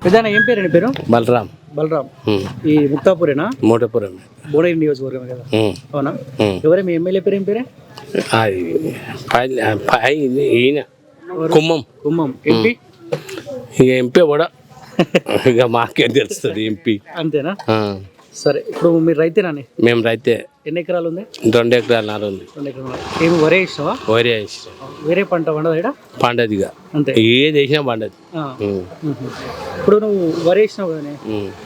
పెద్దనా ఏం పేరు పేరు? బలరాం. బలరాం. ఈ ముక్తాపూరేనా? మోటపురం. భువనగిరి నియోజకవర్గం కదా? అవునా? ఎవరే మీ ఎమ్మెల్యే పేరు? ఏం పేరే? ఈయన కుమ్మం. కుమ్మం. ఎంపీ? ఇక ఎంపీ కూడా ఇక మాకేం తెలుస్తుంది ఎంపీ. అంతేనా? సరే, ఇప్పుడు మీరు రైతేనానే? మేము రైతే. ఎన్ని ఎకరాలు ఉంది? 2 ఎకరాలు నారు ఉంది. 2 ఎకరాలు. ఏమి వరే ఇస్తావా? వరే ఇష్టం. వేరే పంట పండదా ఇక్కడ? పండదిగా అంతే, ఏది వేసినా పండదు. ఇప్పుడు నువ్వు వరే ఇచ్చినావు కానీ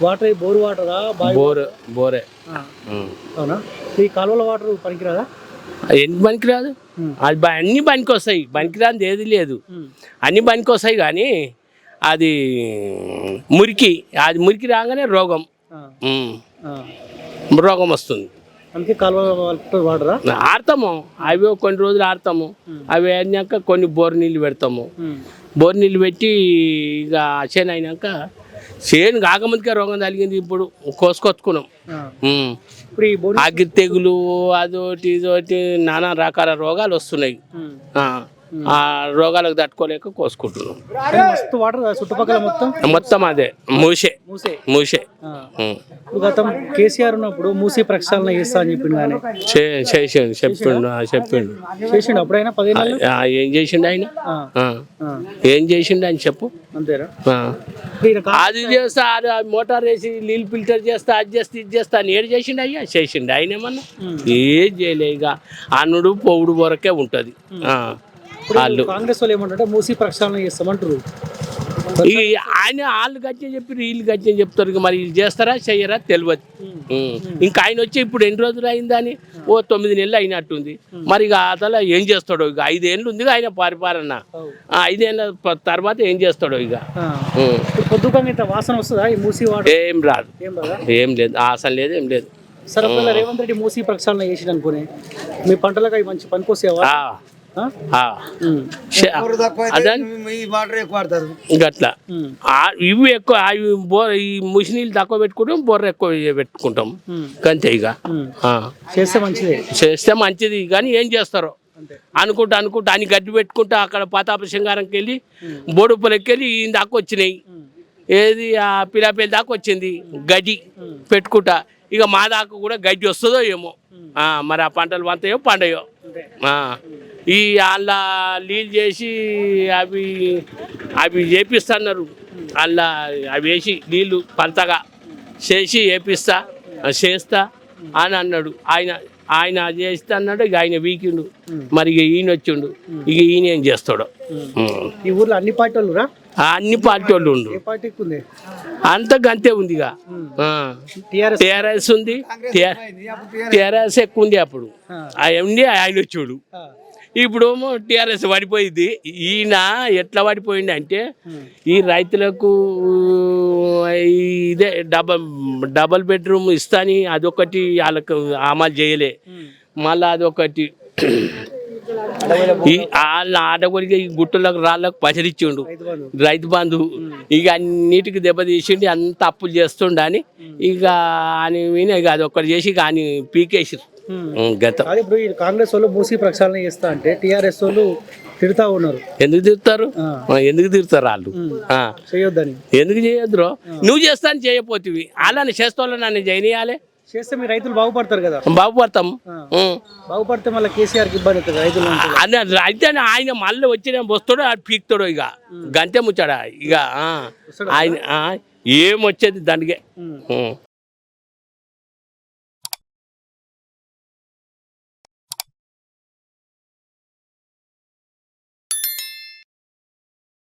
వాటర్ బోర్ వాటరా? బోరే. అవునా? ఈ కాలువల వాటర్ పనికిరాదా? ఎందుకు పనికిరాదు? అది అన్ని పనికి వస్తాయి, పనికిరాని ఏది లేదు, అన్ని పనికి వస్తాయి. కానీ అది మురికి రాగానే రోగం వస్తుంది. అందుకే కాలువ వాటరా? ఆడతాము, అవి కొన్ని రోజులు ఆడతాము, అవి అయినాక కొన్ని బోర్ నీళ్ళు పెడతాము. బోర్ నీళ్ళు పెట్టి ఇక చేను అయినాక చేను కాకముందుకే రోగం తగిలింది. ఇప్పుడు కోసుకొచ్చుకున్నాం. అగ్గి తెగులు అదోటి ఇదోటి నానా రకాల రోగాలు వస్తున్నాయి. ఆ రోగాలకు తట్టుకోలేక కోసుకుంటున్నాం. మస్తు వాటర్ చుట్టుపక్కల మొత్తం అదే మూసే. గతం కేసీఆర్ ఉన్నప్పుడు మూసీ ప్రక్షాళన చేస్తా అని చెప్పిండు. చేసిండు అప్పుడైనా 10 ఏళ్ళు. ఏం చేసిండు ఆయన? ఏం చేసిండు ఆయన చెప్పు. అంతేనా? అది చేస్తా, అది మోటార్ వేసి నీళ్ళు ఫిల్టర్ చేస్తా, అది చేస్తా, ఇది చేస్తా అని ఏడు చేసిండు. అయ్యా చేసిండు ఆయన ఏమన్నా? ఏం చేయలే. ఇక అన్నుడు పొవుడు వరకే ఉంటుంది. వాళ్ళు కాంగ్రెస్ వాళ్ళు ఏమంటారు, మూసీ ప్రక్షాళన చేస్తామంటారు. ఆయన వాళ్ళు గట్టిగా చెప్పి వీళ్ళు గట్టిగా చెప్తారు. మరి వీళ్ళు చేస్తారా చెయ్యరా తెలియదు. ఇంకా ఆయన వచ్చి ఇప్పుడు ఎన్ని రోజులు అయిందని 9 నెలలు అయినట్టుంది. మరి ఇక అతను ఏం చేస్తాడో? ఇక 5 ఏళ్ళు ఉంది ఆయన పరిపాలన. 5 ఏళ్ళ తర్వాత ఏం చేస్తాడో? ఇక వాసన వస్తుందా ఈ మూసీ వాటర్? ఏం రాదు, ఏం లేదు, అసలు లేదు, ఏం లేదు. సరే, రేవంత్ రెడ్డి మూసీ ప్రక్షాళన చేసి అనుకుని మీ పంటలకు అవి మంచి పనికొసేవా? గట్లా ఇవి ఎక్కువ, అవి ఈ ముసి నీళ్ళు తక్కువ పెట్టుకుంటాం, బొర్ర ఎక్కువ పెట్టుకుంటాం. అంతే. ఇక చేస్తే మంచిది. కానీ ఏం చేస్తారో అనుకుంటా అని గడ్డి పెట్టుకుంటా అక్కడ పాతాప శృంగారంకి వెళ్ళి బోడుపలకి వెళ్ళి ఈ దాకా వచ్చినాయి. ఏది ఆ పిలాపల్లి దాకా వచ్చింది గడ్డి పెట్టుకుంటా. ఇక మా దాకా కూడా గడ్డి వస్తుందో ఏమో. మరి ఆ పంటలు వంతాయో పండయో. ఈ వాళ్ళ నీళ్ళు చేసి అవి వేపిస్తున్నారు. అలా అవి వేసి నీళ్ళు పంతగా చేసి చేస్తా అని అన్నాడు. ఆయన చేస్తా అన్నాడు. ఇక ఆయన వీకిండు. మరి ఇక ఈయన వచ్చిండు. ఇక ఈయన ఏం చేస్తాడు? ఈ ఊర్లో అన్ని పార్టీ వాళ్ళు అన్ని పార్టీ వాళ్ళు ఉండు. అంత గంతే ఉంది. ఇక టీఆర్ఎస్ ఉంది, టీఆర్ఎస్ ఎక్కువ ఉంది. అప్పుడు ఆయన వచ్చాడు. ఇప్పుడు టీఆర్ఎస్ పడిపోయింది. ఈయన ఎట్లా పడిపోయింది అంటే ఈ రైతులకు ఇదే డబల్ బెడ్రూమ్ ఇస్తాని అదొకటి వాళ్ళకు అమలు చేయలే. మళ్ళీ అదొకటి వాళ్ళ ఆడగొడికి గుట్టలకు రాళ్ళకు పసరిచ్చిండు రైతు బంధు. ఇక అన్నిటికి దెబ్బతీసిండి, అంత అప్పులు చేస్తుండ అని ఇక అని ఇక అదొకటి చేసి కానీ పీకేసారు. గతం కాంగ్రెస్ వాళ్ళు మూసీ ప్రక్షాళన చేస్తా అంటే టీఆర్ఎస్ వాళ్ళు తిడతా ఉన్నారు. ఎందుకు తిడతారు? వాళ్ళు చేయొద్దని. ఎందుకు చేయొద్దు? నువ్వు చేస్తాను చేయపోతివి. అలానే చేస్తావు, నన్ను చేయనియాలి. చేస్తే మీ రైతులు బాగుపడతారు కదా? బాగుపడతాం. బాగుపడితే మళ్ళీ కేసీఆర్కి ఇబ్బంది అవుతుంది రైతులు. అయితే ఆయన మళ్ళీ వచ్చిన వస్తాడో అది పీక్తాడో. ఇక గంతే ముచ్చాడా. ఇక ఆయన ఏమొచ్చేది దండిగే.